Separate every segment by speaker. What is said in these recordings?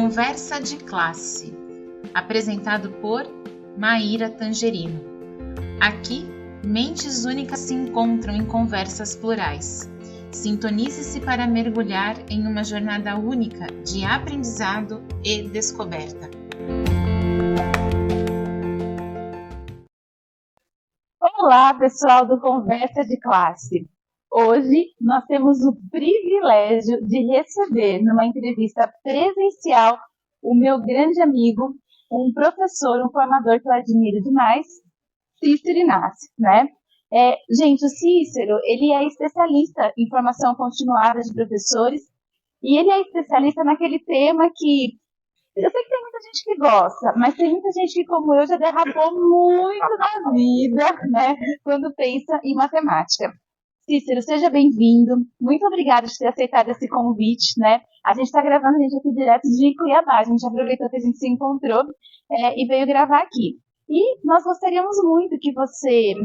Speaker 1: Conversa de Classe, apresentado por Maíra Tangerino. Aqui, mentes únicas se encontram em conversas plurais. Sintonize-se para mergulhar em uma jornada única de aprendizado e descoberta.
Speaker 2: Olá, pessoal do Conversa de Classe. Hoje nós temos o privilégio de receber numa entrevista presencial o meu grande amigo, um professor, um formador que eu admiro demais, Cícero Inácio, né? Gente, o Cícero, ele é especialista em formação continuada de professores e ele é especialista naquele tema que eu sei que tem muita gente que gosta, mas tem muita gente que, como eu, já derrapou muito na vida, né, quando pensa em matemática. Cícero, seja bem-vindo. Muito obrigada por ter aceitado esse convite, né? A gente está gravando aqui direto de Cuiabá. A gente aproveitou que a gente se encontrou e veio gravar aqui. E nós gostaríamos muito que você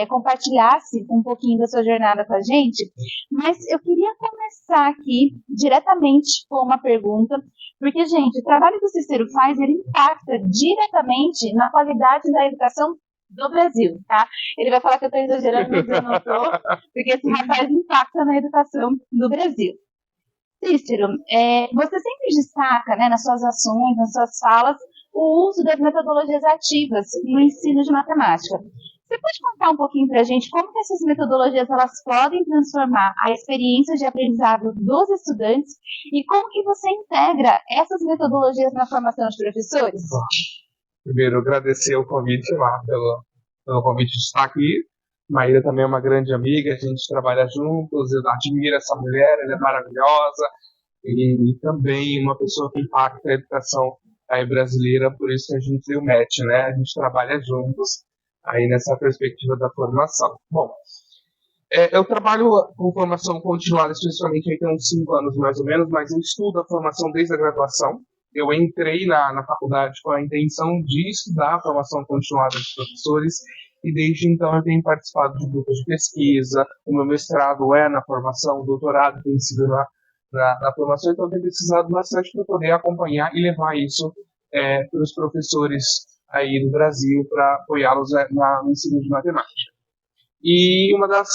Speaker 2: compartilhasse um pouquinho da sua jornada com a gente, mas eu queria começar aqui diretamente com uma pergunta, porque, gente, o trabalho que o Cícero faz, ele impacta diretamente na qualidade da educação do Brasil, tá? Ele vai falar que eu estou exagerando, mas eu não estou, porque esse rapaz impacta na educação do Brasil. Cícero, você sempre destaca, né, nas suas ações, nas suas falas, o uso das metodologias ativas no ensino de matemática. Você pode contar um pouquinho para a gente como que essas metodologias elas podem transformar a experiência de aprendizado dos estudantes e como que você integra essas metodologias na formação de professores?
Speaker 3: Primeiro, agradecer o convite lá, pelo convite de estar aqui. Maíra também é uma grande amiga, a gente trabalha juntos, eu admiro essa mulher, ela é maravilhosa e também uma pessoa que impacta a educação aí brasileira, por isso que a gente tem o match, né? A gente trabalha juntos aí nessa perspectiva da formação. Bom, eu trabalho com formação continuada, especialmente aí tem uns 5 anos mais ou menos, mas eu estudo a formação desde a graduação. Eu entrei na faculdade com a intenção de estudar a formação continuada de professores e desde então eu tenho participado de grupos de pesquisa, o meu mestrado é na formação, o doutorado tem sido na formação, então eu tenho precisado bastante para poder acompanhar e levar isso para os professores aí do Brasil para apoiá-los no ensino de matemática. E uma das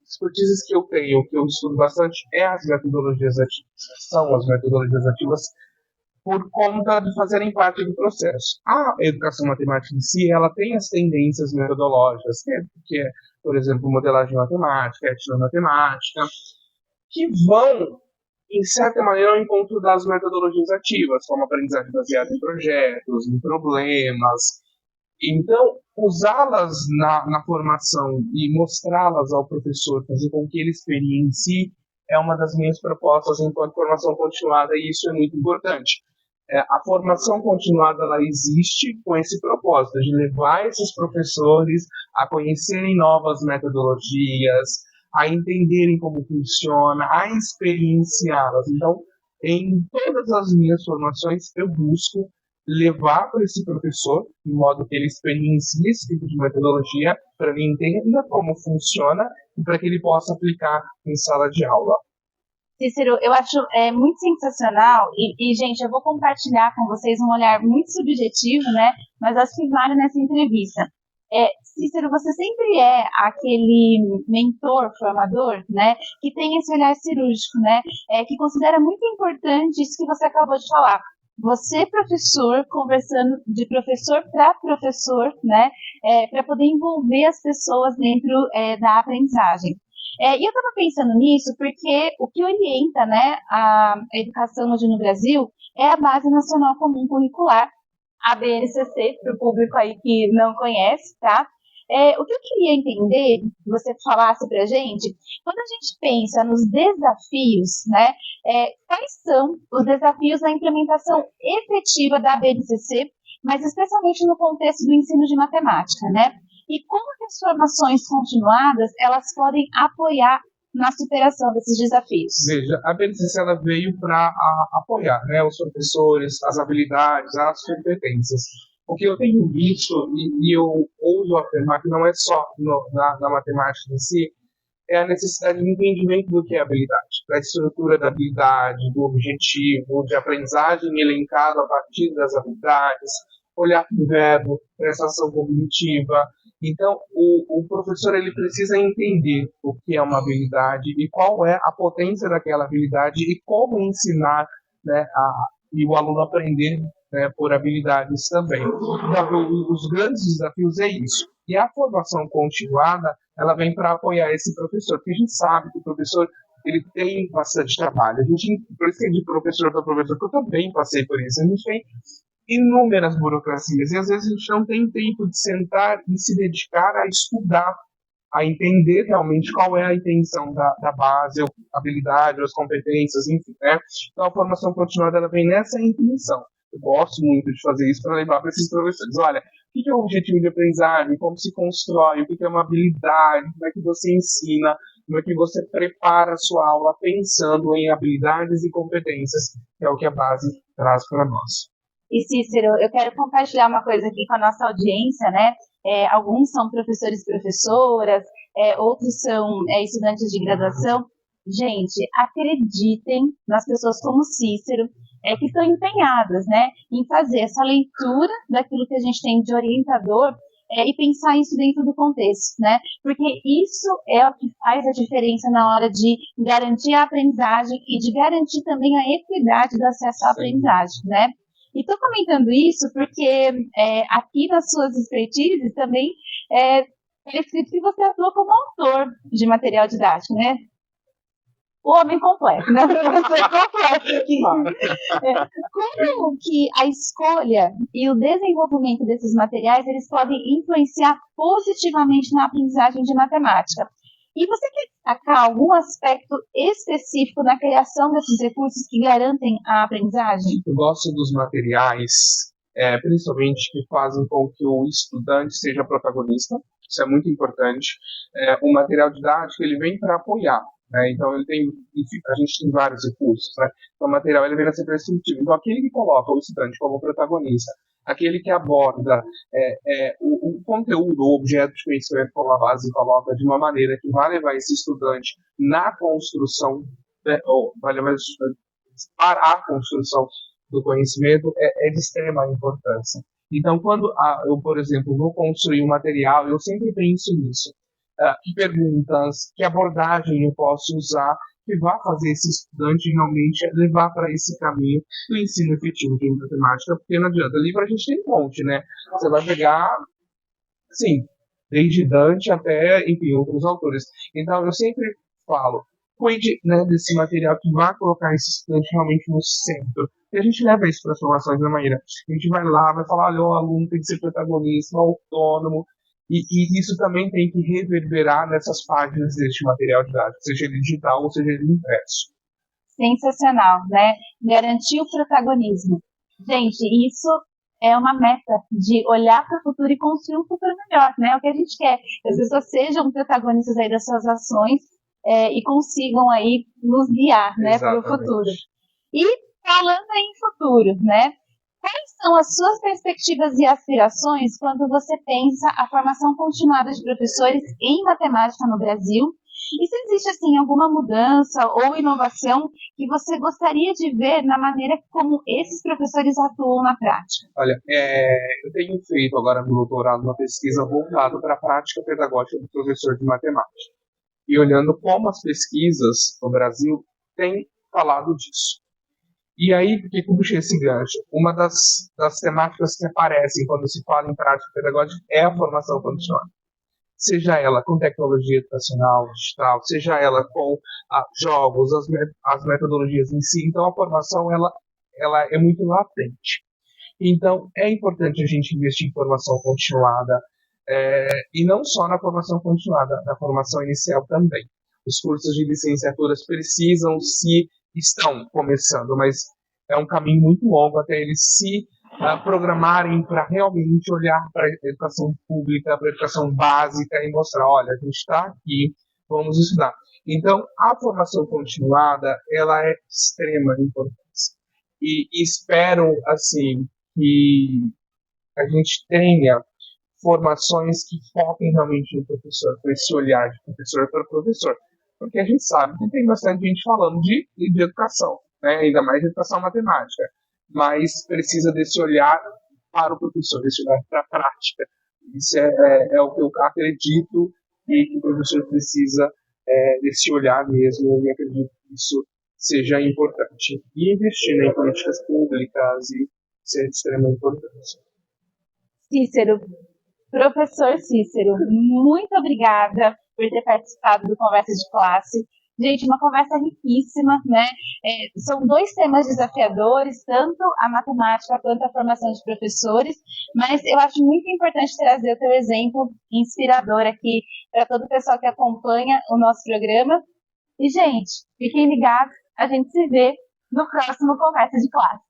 Speaker 3: expertises que eu tenho, que eu estudo bastante, é as metodologias ativas. São as metodologias ativas por conta de fazerem parte do processo. A educação matemática em si, ela tem as tendências metodológicas, que é, por exemplo, modelagem matemática, etnomatemática, que vão, em certa maneira, ao encontro das metodologias ativas, como aprendizagem baseada em projetos, em problemas. Então, usá-las na formação e mostrá-las ao professor, fazer com que ele experiencie, é uma das minhas propostas enquanto formação continuada, e isso é muito importante. A formação continuada ela existe com esse propósito de levar esses professores a conhecerem novas metodologias, a entenderem como funciona, a experienciá-las. Então, em todas as minhas formações, eu busco levar para esse professor, de modo que ele experiencie esse tipo de metodologia, para que ele entenda como funciona e para que ele possa aplicar em sala de aula.
Speaker 2: Cícero, eu acho muito sensacional e, gente, eu vou compartilhar com vocês um olhar muito subjetivo, né, mas acho que vale nessa entrevista. Cícero, você sempre é aquele mentor, formador, né, que tem esse olhar cirúrgico, né, que considera muito importante isso que você acabou de falar. Você, professor, conversando de professor para professor, né, para poder envolver as pessoas dentro da aprendizagem. E eu estava pensando nisso porque o que orienta, né, a educação hoje no Brasil é a Base Nacional Comum Curricular, a BNCC, para o público aí que não conhece, tá? O que eu queria entender, que você falasse para a gente, quando a gente pensa nos desafios, né, quais são os desafios da implementação efetiva da BNCC, mas especialmente no contexto do ensino de matemática, né? E como que as formações continuadas elas podem apoiar na superação desses desafios?
Speaker 3: Veja, a BNCC ela veio para apoiar, né, os professores, as habilidades, as competências. O que eu tenho visto, e eu ouso afirmar que não é só na matemática em si, é a necessidade de entendimento do que é habilidade. da estrutura da habilidade, do objetivo, de aprendizagem elencado a partir das habilidades, olhar para o verbo, prestação cognitiva. Então, o professor ele precisa entender o que é uma habilidade e qual é a potência daquela habilidade e como ensinar, né, e o aluno aprender, né, por habilidades também. Então, os grandes desafios é isso. E a formação continuada, ela vem para apoiar esse professor, porque a gente sabe que o professor ele tem bastante trabalho. A gente, por isso que é de professor para professor, porque eu também passei por isso. A gente tem inúmeras burocracias e às vezes a gente não tem tempo de sentar e se dedicar a estudar, a entender realmente qual é a intenção da base, a habilidade, as competências, enfim, né? Então a formação continuada ela vem nessa intenção. Eu gosto muito de fazer isso para levar para esses professores. Olha, o que é o objetivo de aprendizagem? Como se constrói? O que é uma habilidade? Como é que você ensina? Como é que você prepara a sua aula pensando em habilidades e competências, que é o que a base traz para nós.
Speaker 2: E Cícero, eu quero compartilhar uma coisa aqui com a nossa audiência, né? Alguns são professores e professoras, outros são estudantes de graduação. Gente, acreditem nas pessoas como Cícero, que estão empenhadas, né, em fazer essa leitura daquilo que a gente tem de orientador e pensar isso dentro do contexto, né? Porque isso é o que faz a diferença na hora de garantir a aprendizagem e de garantir também a equidade do acesso à aprendizagem, né? E estou comentando isso porque aqui nas suas expertises também é escrito que você atua como autor de material didático, né? O homem completo, né? Completo aqui. Como que a escolha e o desenvolvimento desses materiais eles podem influenciar positivamente na aprendizagem de matemática? E você quer destacar algum aspecto específico na criação desses recursos que garantem a aprendizagem?
Speaker 3: Eu gosto dos materiais, principalmente que fazem com que o estudante seja protagonista. Isso é muito importante. O material didático ele vem para apoiar. Então, ele tem, enfim, a gente tem vários recursos. Né? Então, o material ele vem a ser prescritivo. Então, aquele que coloca o estudante como protagonista, aquele que aborda o conteúdo, o objeto de conhecimento como a base coloca de uma maneira que vai levar esse estudante na construção, ou vai levar esse estudante para a construção do conhecimento, é de extrema importância. Então, quando eu, por exemplo, vou construir um material, eu sempre penso nisso. Que perguntas, que abordagem eu posso usar que vai fazer esse estudante realmente levar para esse caminho do ensino efetivo de matemática, porque não adianta. Livro a gente tem um monte, né? Você vai pegar, sim, desde Dante até, enfim, outros autores. Então, eu sempre falo, cuide, né, desse material que vai colocar esse estudante realmente no centro. E a gente leva isso para as formações da manhã. A gente vai lá, vai falar, olha, o aluno tem que ser protagonista, autônomo, e isso também tem que reverberar nessas páginas deste material didático, seja ele digital ou seja ele impresso.
Speaker 2: Sensacional, né? Garantir o protagonismo. Gente, isso é uma meta de olhar para o futuro e construir um futuro melhor, né? O que a gente quer, que as pessoas sejam protagonistas aí das suas ações e consigam aí nos guiar, né, para o futuro. E falando em futuro, né? Quais são as suas perspectivas e aspirações quando você pensa a formação continuada de professores em matemática no Brasil? E se existe, assim, alguma mudança ou inovação que você gostaria de ver na maneira como esses professores atuam na prática?
Speaker 3: Olha, eu tenho feito agora no doutorado uma pesquisa voltada para a prática pedagógica do professor de matemática. E olhando como as pesquisas no Brasil têm falado disso. E aí, por que eu puxei esse gancho? Uma das temáticas que aparecem quando se fala em prática pedagógica é a formação continuada. Seja ela com tecnologia educacional, digital, seja ela com jogos, as metodologias em si. Então, a formação ela é muito latente. Então, é importante a gente investir em formação continuada, e não só na formação continuada, na formação inicial também. Os cursos de licenciaturas estão começando, mas é um caminho muito longo até eles se programarem para realmente olhar para a educação pública, para a educação básica e mostrar, olha, a gente está aqui, vamos estudar. Então, a formação continuada, ela é de extrema importância. E espero, assim, que a gente tenha formações que foquem realmente no professor, com esse olhar de professor para professor. porque a gente sabe que tem bastante gente falando de educação, né? Ainda mais de educação matemática, mas precisa desse olhar para o professor, desse olhar para a prática. Isso é o que eu acredito e que o professor precisa desse olhar mesmo, e acredito que isso seja importante. E investir em políticas públicas e ser de extrema importância.
Speaker 2: Cícero, professor Cícero, muito obrigada por ter participado do Conversa de Classe. Gente, uma conversa riquíssima, né? São 2 temas desafiadores, tanto a matemática quanto a formação de professores, mas eu acho muito importante trazer o teu exemplo inspirador aqui para todo o pessoal que acompanha o nosso programa. E, gente, fiquem ligados, a gente se vê no próximo Conversa de Classe.